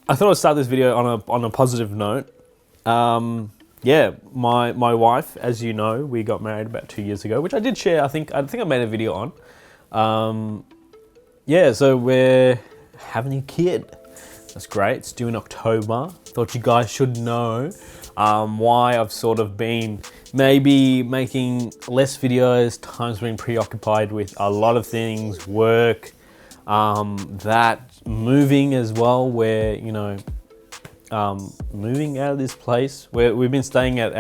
I thought I'd start this video on a positive note. Yeah, my wife, as you know, we got married about 2 years ago, which I did share. I think I made a video on. Yeah, so we're having a kid. That's great. It's due in October. Thought you guys should know why I've sort of been maybe making less videos. Time's been preoccupied with a lot of things, work, that moving as well. Where moving out of this place where we've been staying at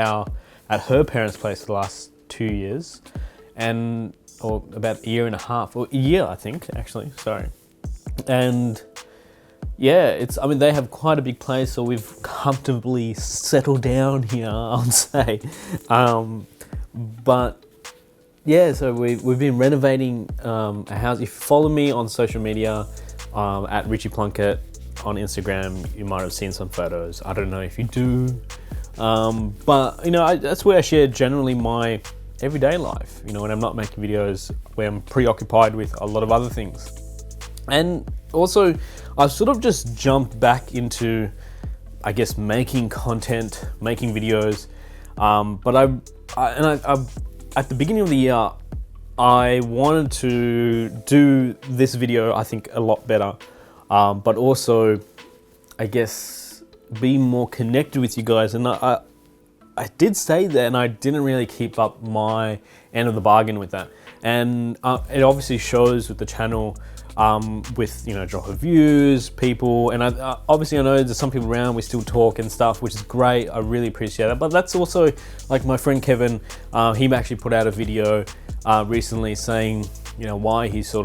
her parents' place for the last 2 years, or about a year and a half, or a year, I think, actually. Sorry, and. Yeah, they have quite a big place, so we've comfortably settled down here, I'll say. But yeah, so we've been renovating a house. If you follow me on social media, at Richie Plunkett on Instagram, you might have seen some photos. I don't know if you do. But that's where I share generally my everyday life, when I'm not making videos, where I'm preoccupied with a lot of other things. And also, I've sort of just jumped back into, I guess, making content, making videos. But at the beginning of the year, I wanted to do this video, I think, a lot better. But also, I guess, be more connected with you guys. And I did say that, and I didn't really keep up my end of the bargain with that. And it obviously shows with the channel. With drop of views, people, and obviously I know there's some people around, we still talk and stuff, which is great. I really appreciate that. But that's also, like, my friend Kevin, he actually put out a video recently saying why he's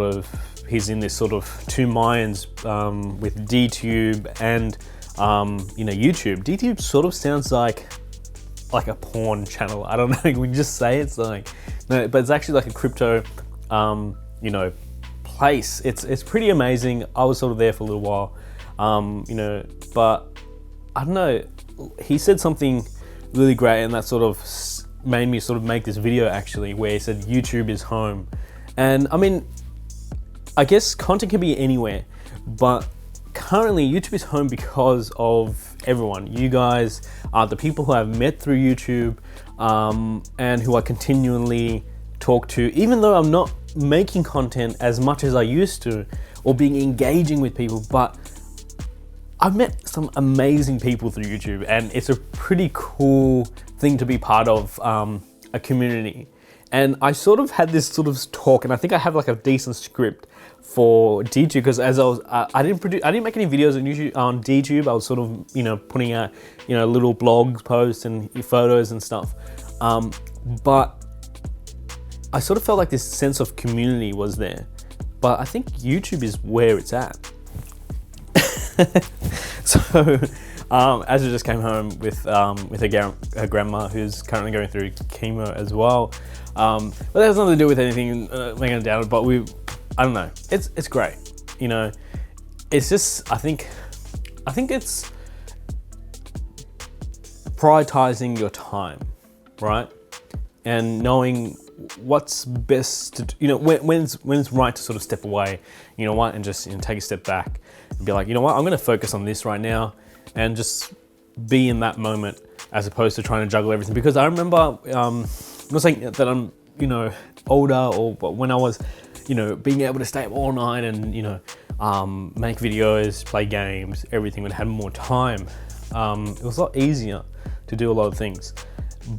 in this sort of two minds with DTube and YouTube. DTube sort of sounds like a porn channel. I don't know, we just say it's like, no, but it's actually like a crypto place. It's pretty amazing. I was sort of there for a little while, but I don't know, he said something really great, and that sort of made me sort of make this video, actually, where he said YouTube is home. And I guess content can be anywhere, but currently YouTube is home because of everyone. You guys are the people who I've met through YouTube, and who I continually talk to, even though I'm not making content as much as I used to, or being engaging with people. But I've met some amazing people through YouTube, and it's a pretty cool thing to be part of a community. And I sort of had this sort of talk, and I think I have like a decent script for DTube, because as I didn't make any videos on DTube. I was sort of putting out little blog posts and photos and stuff, but I sort of felt like this sense of community was there. But I think YouTube is where it's at. So as I just came home with her grandma, who's currently going through chemo as well, but that has nothing to do with anything making it down. But I don't know, it's great. It's just, I think it's prioritizing your time, right? And knowing what's best to do, when's right to sort of step away, and just take a step back and be like, I'm going to focus on this right now, and just be in that moment, as opposed to trying to juggle everything. Because I remember, I'm not saying that I'm older, but when I was being able to stay up all night and make videos, play games, everything, when I had more time, it was a lot easier to do a lot of things.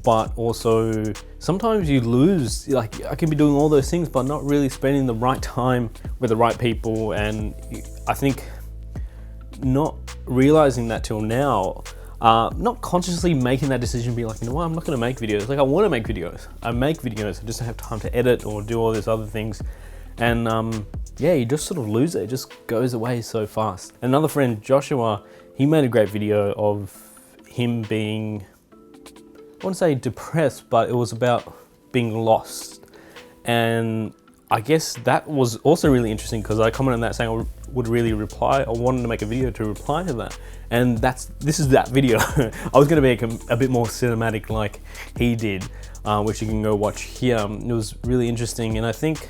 But also, sometimes you lose, like, I can be doing all those things, but not really spending the right time with the right people. And I think not realizing that till now, not consciously making that decision, be like, I'm not going to make videos. Like, I want to make videos. I make videos. I just don't have time to edit or do all these other things. And you just sort of lose it. It just goes away so fast. Another friend, Joshua, he made a great video of him being, I wouldn't say depressed, but it was about being lost. And I guess that was also really interesting, because I commented on that saying I would really reply, or wanted to make a video to reply to that. And this is that video. I was going to make a bit more cinematic like he did, which you can go watch here. It was really interesting. And I think,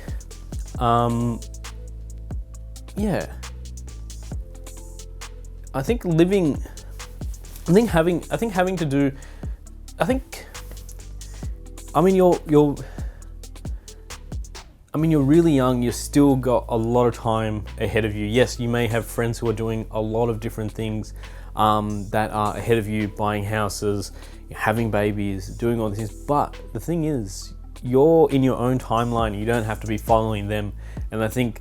I think living, I think having to do, I mean, you're really young, you've still got a lot of time ahead of you. Yes, you may have friends who are doing a lot of different things that are ahead of you, buying houses, having babies, doing all these things. But the thing is, you're in your own timeline. You don't have to be following them. And I think,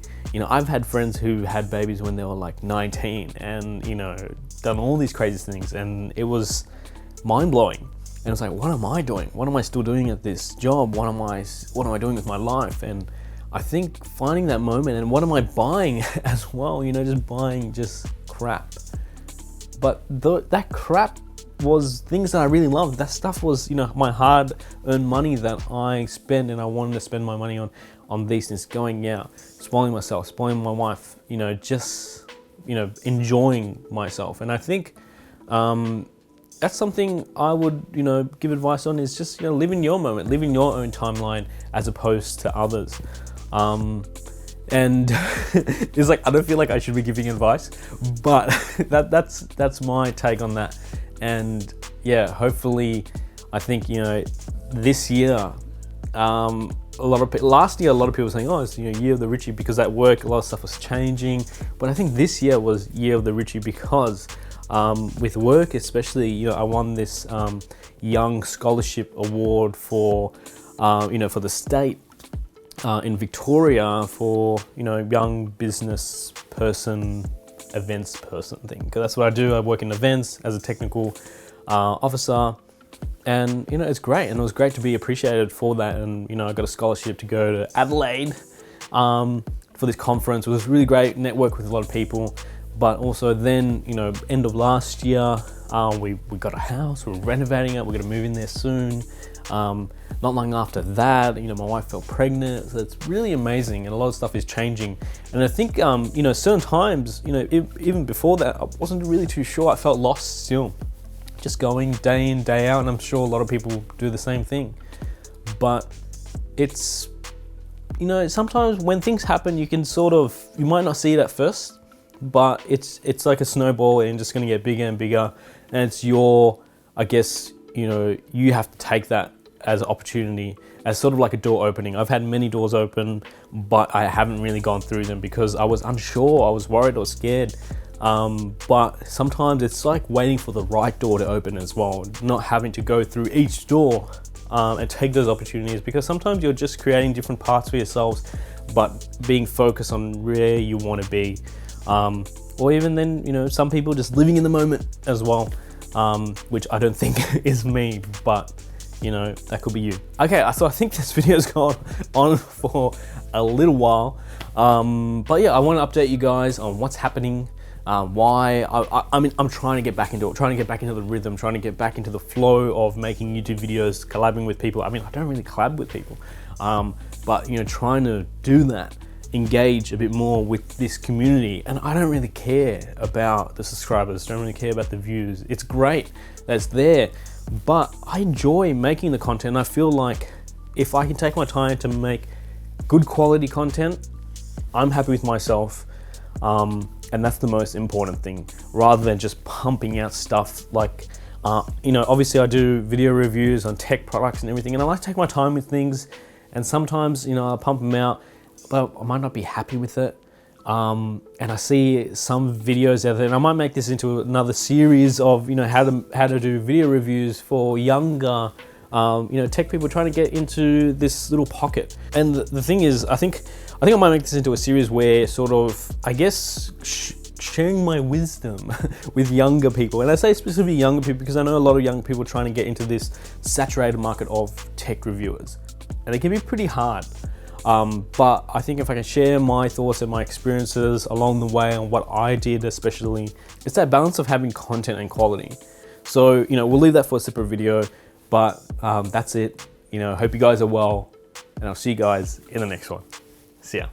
I've had friends who had babies when they were like 19 and, done all these crazy things. And it was mind blowing. And it's like, what am I doing? What am I still doing at this job? What am I doing with my life? And I think finding that moment, and what am I buying as well? Just buying just crap. But that crap was things that I really loved. That stuff was, my hard-earned money that I spent, and I wanted to spend my money on these things, going out, spoiling myself, spoiling my wife, just, enjoying myself. And I think that's something I would, give advice on, is just, live in your moment, live in your own timeline as opposed to others. And it's like, I don't feel like I should be giving advice, but that's my take on that. And yeah, hopefully, I think, this year, last year, a lot of people were saying, oh, it's, year of the Richie, because at work, a lot of stuff was changing. But I think this year was year of the Richie because with work, especially, I won this Young Scholarship Award for the state in Victoria for, young business person, events person thing. Because that's what I do. I work in events as a technical officer. And, it's great. And it was great to be appreciated for that. And, I got a scholarship to go to Adelaide for this conference. It was really great, network with a lot of people. But also then, end of last year, we got a house, we're renovating it, we're gonna move in there soon. Not long after that, my wife fell pregnant. So it's really amazing, and a lot of stuff is changing. And I think, certain times, even before that, I wasn't really too sure. I felt lost still, just going day in, day out. And I'm sure a lot of people do the same thing. But it's, sometimes when things happen, you might not see it at first, but it's like a snowball and just going to get bigger and bigger. And it's I guess, you have to take that as an opportunity, as sort of like a door opening. I've had many doors open, but I haven't really gone through them because I was unsure, I was worried, I was scared. But sometimes it's like waiting for the right door to open as well, not having to go through each door and take those opportunities, because sometimes you're just creating different paths for yourselves, but being focused on where you want to be. Or even then, some people just living in the moment as well, which I don't think is me, but that could be you. Okay, so I think this video's gone on for a little while, but yeah, I want to update you guys on what's happening, why I'm trying to get back into it, trying to get back into the rhythm, trying to get back into the flow of making YouTube videos, collabing with people. I don't really collab with people, but trying to do that, engage a bit more with this community. And I don't really care about the subscribers, don't really care about the views. It's great that's there, but I enjoy making the content. I feel like if I can take my time to make good quality content, I'm happy with myself. And that's the most important thing, rather than just pumping out stuff like, obviously I do video reviews on tech products and everything, and I like to take my time with things. And sometimes, I pump them out, but I might not be happy with it. And I see some videos out there, and I might make this into another series of, how to do video reviews for younger, tech people trying to get into this little pocket. And the thing is, I think I might make this into a series where sort of, I guess, sharing my wisdom with younger people. And I say specifically younger people because I know a lot of young people trying to get into this saturated market of tech reviewers. And it can be pretty hard. But I think if I can share my thoughts and my experiences along the way on what I did, especially, it's that balance of having content and quality. So, we'll leave that for a separate video, but that's it. Hope you guys are well, and I'll see you guys in the next one. See ya.